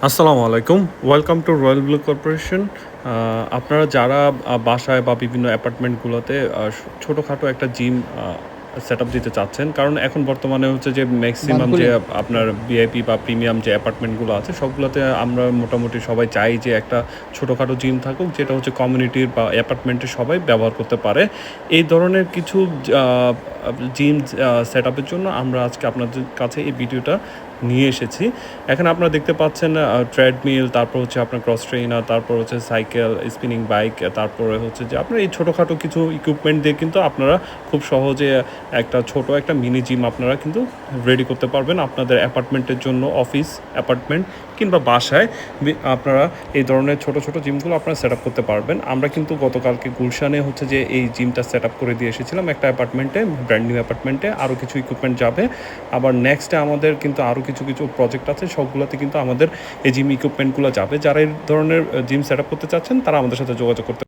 আসসালামু আলাইকুম। Welcome to royal blue corporation. আপনারা যারা বাসায় বা বিভিন্ন অ্যাপার্টমেন্টগুলোতে ছোটোখাটো একটা জিম সেটআপ দিতে চাচ্ছেন। কারণ এখন বর্তমানে হচ্ছে যে বাঁধ ম্যাক্সিমাম যে খুলে আপনার ভিআইপি বা প্রিমিয়াম যে অ্যাপার্টমেন্টগুলো আছে সবগুলোতে আমরা মোটামুটি সবাই চাই যে একটা ছোটোখাটো জিম থাকুক, যেটা হচ্ছে কমিউনিটির বা অ্যাপার্টমেন্টের সবাই ব্যবহার করতে পারে। এই ধরনের কিছু আ জিম সেটআপের জন্য আমরা আজকে আপনাদের কাছে এই ভিডিওটা নিয়ে এসেছি। এখানে আপনারা দেখতে পাচ্ছেন ট্রেডমিল, তারপর হচ্ছে আপনার ক্রস ট্রেইনার, তারপর হচ্ছে সাইকেল, স্পিনিং বাইক, তারপরে হচ্ছে যে আপনার এই ছোটোখাটো কিছু ইকুইপমেন্ট দিয়ে কিন্তু আপনারা খুব সহজে একটা মিনি জিম আপনারা কিন্তু রেডি করতে পারবেন আপনাদের অ্যাপার্টমেন্টের জন্য। অফিস, অ্যাপার্টমেন্ট কিংবা বাসায় আপনারা এই ধরনের ছোট ছোট জিমগুলো আপনারা সেট আপ করতে পারবেন। আমরা কিন্তু গতকালকে গুলশানে হচ্ছে যে এই জিমটা সেট আপ করে দিয়ে এসেছিলাম একটা অ্যাপার্টমেন্টে, ব্র্যান্ড নিউ অ্যাপার্টমেন্টে। আরও কিছু ইকুইপমেন্ট যাবে। আবার নেক্সটে আমাদের কিন্তু আরও কিছু কিছু প্রজেক্ট আছে, সবগুলোতে কিন্তু আমাদের এই জিম ইকুইপমেন্টগুলো যাবে। যারা এই ধরনের জিম সেট আপ করতে চাচ্ছেন তারা আমাদের সাথে যোগাযোগ করতে